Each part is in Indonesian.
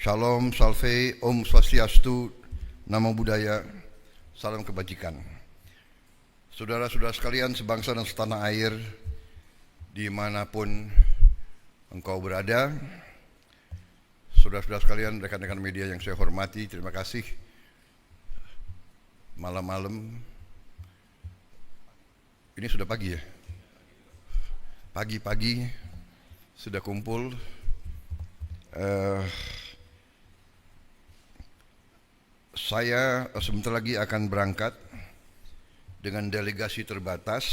Shalom, Salve, Om Swastiastu, Namo Buddhaya, Salam Kebajikan. Saudara-saudara sekalian sebangsa dan setanah air, dimanapun engkau berada, saudara-saudara sekalian, rekan-rekan media yang saya hormati, terima kasih. Malam-malam, ini sudah pagi ya? Pagi-pagi sudah kumpul. Saya sebentar lagi akan berangkat dengan delegasi terbatas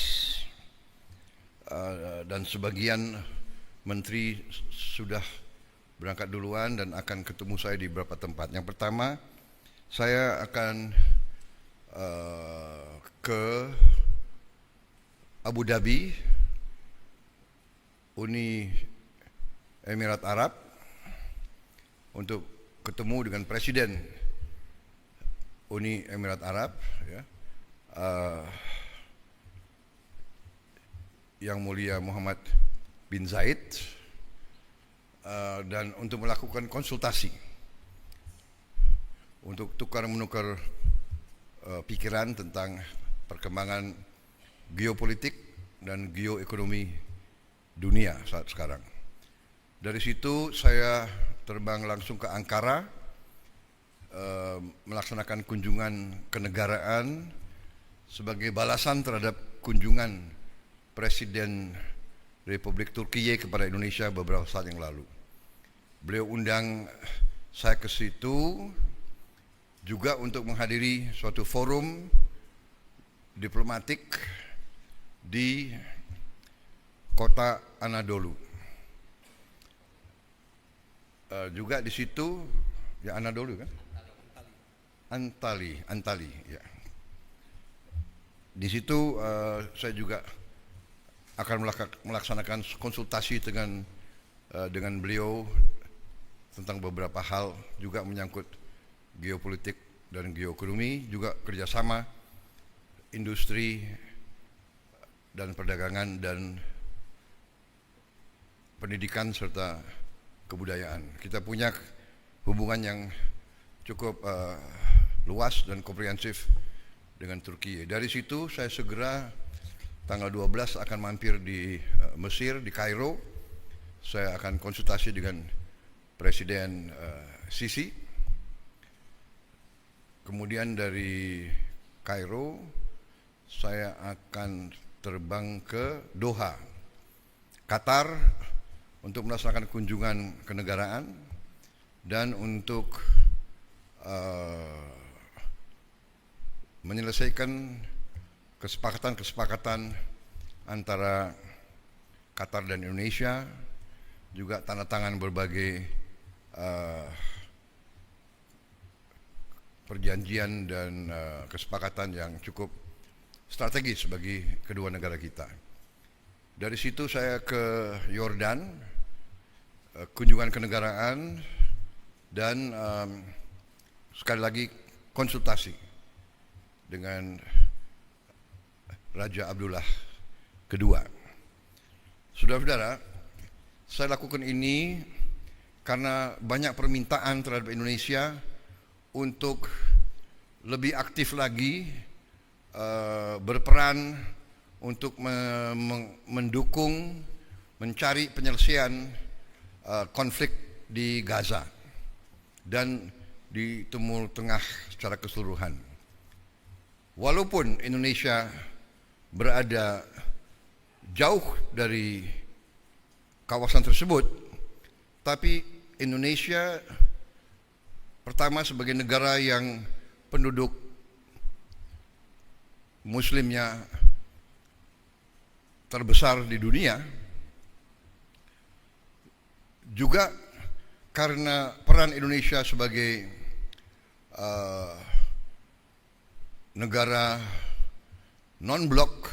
dan sebagian menteri sudah berangkat duluan dan akan ketemu saya di beberapa tempat. Yang pertama, saya akan ke Abu Dhabi, Uni Emirat Arab, untuk ketemu dengan Presiden Uni Emirat Arab, ya, Yang Mulia Muhammad bin Zayed, dan untuk melakukan konsultasi, untuk tukar-menukar pikiran tentang perkembangan geopolitik dan geoekonomi dunia saat sekarang. Dari situ saya terbang langsung ke Ankara, melaksanakan kunjungan kenegaraan sebagai balasan terhadap kunjungan Presiden Republik Turkiye kepada Indonesia beberapa saat yang lalu. Beliau undang saya ke situ juga untuk menghadiri suatu forum diplomatik di kota Anadolu. Juga di situ, ya Anadolu kan? Antali, ya. Di situ saya juga akan melaksanakan konsultasi dengan beliau tentang beberapa hal juga menyangkut geopolitik dan geoekonomi, juga kerjasama industri dan perdagangan dan pendidikan serta kebudayaan. Kita punya hubungan yang cukup luas dan komprehensif dengan Turki. Dari situ saya segera tanggal 12 akan mampir di Mesir, di Kairo. Saya akan konsultasi dengan Presiden Sisi. Kemudian dari Kairo saya akan terbang ke Doha, Qatar, untuk melaksanakan kunjungan kenegaraan dan untuk menyelesaikan kesepakatan antara Qatar dan Indonesia, juga tanda tangan berbagai perjanjian dan kesepakatan yang cukup strategis bagi kedua negara kita. Dari situ saya ke Yordan, kunjungan kenegaraan dan sekali lagi konsultasi dengan Raja Abdullah II. Saudara-saudara, saya lakukan ini karena banyak permintaan terhadap Indonesia untuk lebih aktif lagi berperan untuk mendukung, mencari penyelesaian konflik di Gaza dan di Timur Tengah secara keseluruhan. Walaupun Indonesia berada jauh dari kawasan tersebut, tapi Indonesia pertama sebagai negara yang penduduk Muslimnya terbesar di dunia, juga karena peran Indonesia sebagai negara non-blok,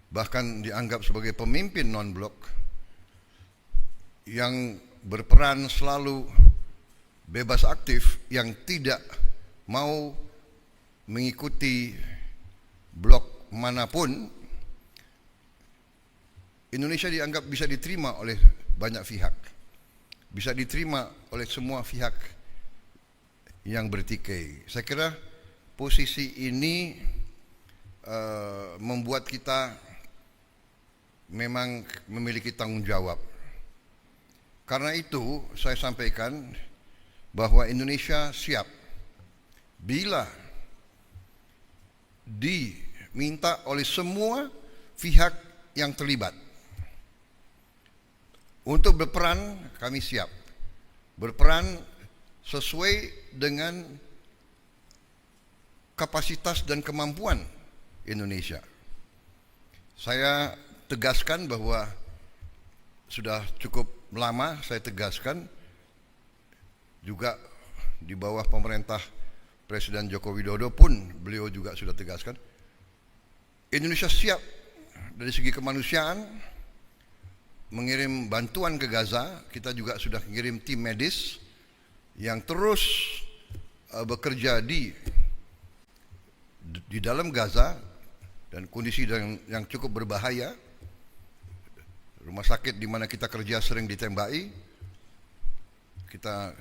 bahkan dianggap sebagai pemimpin non-blok yang berperan selalu bebas aktif, yang tidak mau mengikuti blok manapun. Indonesia dianggap bisa diterima oleh banyak pihak. bisa diterima oleh semua pihak yang bertikai. Saya kira posisi ini membuat kita memang memiliki tanggung jawab. Karena itu saya sampaikan bahwa Indonesia siap bila diminta oleh semua pihak yang terlibat untuk berperan. Kami siap berperan sesuai dengan kapasitas dan kemampuan Indonesia. Saya tegaskan bahwa sudah cukup lama saya tegaskan juga di bawah pemerintah Presiden Joko Widodo pun beliau juga sudah tegaskan Indonesia siap dari segi kemanusiaan mengirim bantuan ke Gaza. Kita juga sudah mengirim tim medis yang terus bekerja di dalam Gaza dan kondisi yang cukup berbahaya. Rumah sakit di mana kita kerja sering ditembaki. Kita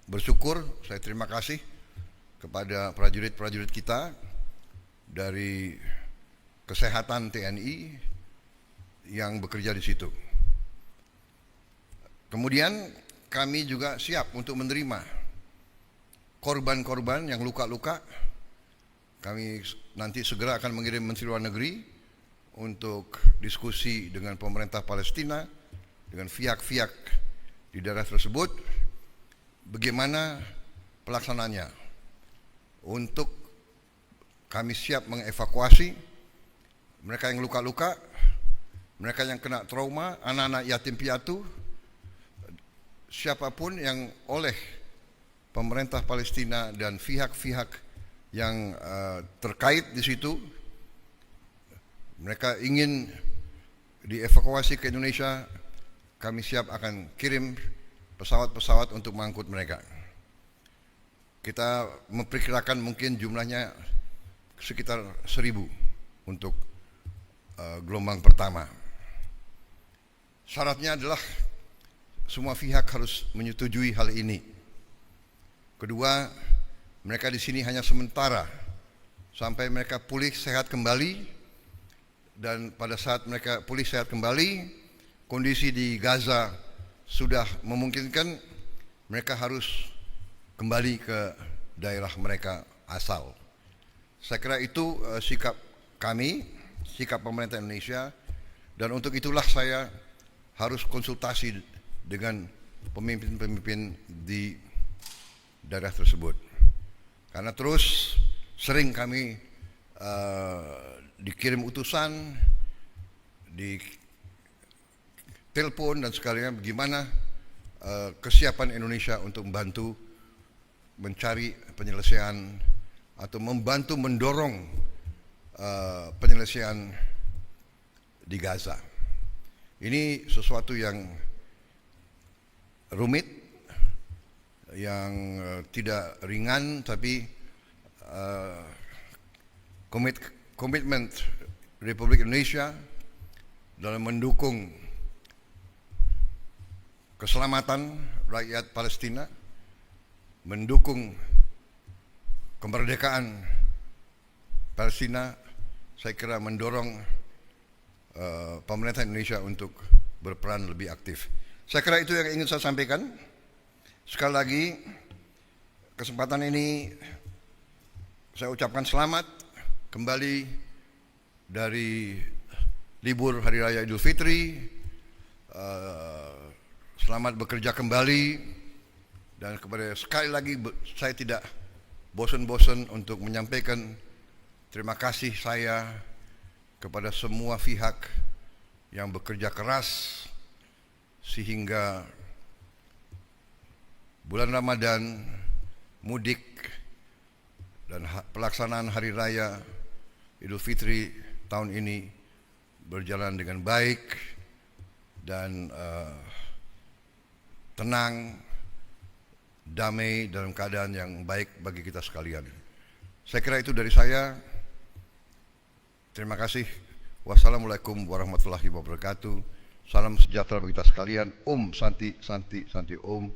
bersyukur, saya terima kasih kepada prajurit-prajurit kita dari kesehatan TNI yang bekerja di situ. Kemudian kami juga siap untuk menerima korban-korban yang luka-luka. Kami nanti segera akan mengirim Menteri Luar Negeri untuk diskusi dengan pemerintah Palestina, dengan pihak-pihak di daerah tersebut, bagaimana pelaksanaannya. Untuk kami siap mengevakuasi mereka yang luka-luka, mereka yang kena trauma, anak-anak yatim piatu, siapapun yang oleh pemerintah Palestina dan pihak-pihak yang terkait di situ, mereka ingin dievakuasi ke Indonesia, kami siap akan kirim pesawat-pesawat untuk mengangkut mereka. Kita memperkirakan mungkin jumlahnya sekitar 1.000 untuk gelombang pertama. Syaratnya adalah semua pihak harus menyetujui hal ini. Kedua, mereka di sini hanya sementara sampai mereka pulih sehat kembali. Dan pada saat mereka pulih sehat kembali, kondisi di Gaza sudah memungkinkan, mereka harus kembali ke daerah mereka asal. Saya kira itu sikap kami, sikap pemerintah Indonesia, dan untuk itulah saya harus konsultasi dengan pemimpin-pemimpin di daerah tersebut. Karena terus sering kami dikirim utusan, di telepon dan sekalian bagaimana kesiapan Indonesia untuk membantu mencari penyelesaian atau membantu mendorong penyelesaian di Gaza. Ini sesuatu yang rumit, yang tidak ringan, tapi komitmen Republik Indonesia dalam mendukung keselamatan rakyat Palestina, mendukung kemerdekaan Palestina, saya kira mendorong pemerintah Indonesia untuk berperan lebih aktif. Saya kira itu yang ingin saya sampaikan. Sekali lagi, kesempatan ini saya ucapkan selamat kembali dari libur Hari Raya Idul Fitri. Selamat bekerja kembali, dan kepada sekali lagi saya tidak bosan-bosan untuk menyampaikan terima kasih saya kepada semua pihak yang bekerja keras sehingga bulan Ramadan, mudik, dan pelaksanaan Hari Raya Idul Fitri tahun ini berjalan dengan baik dan tenang, damai, dalam keadaan yang baik bagi kita sekalian. Saya kira itu dari saya. Terima kasih. Wassalamualaikum warahmatullahi wabarakatuh. Salam sejahtera bagi kita sekalian. Om Santi Santi Santi Om.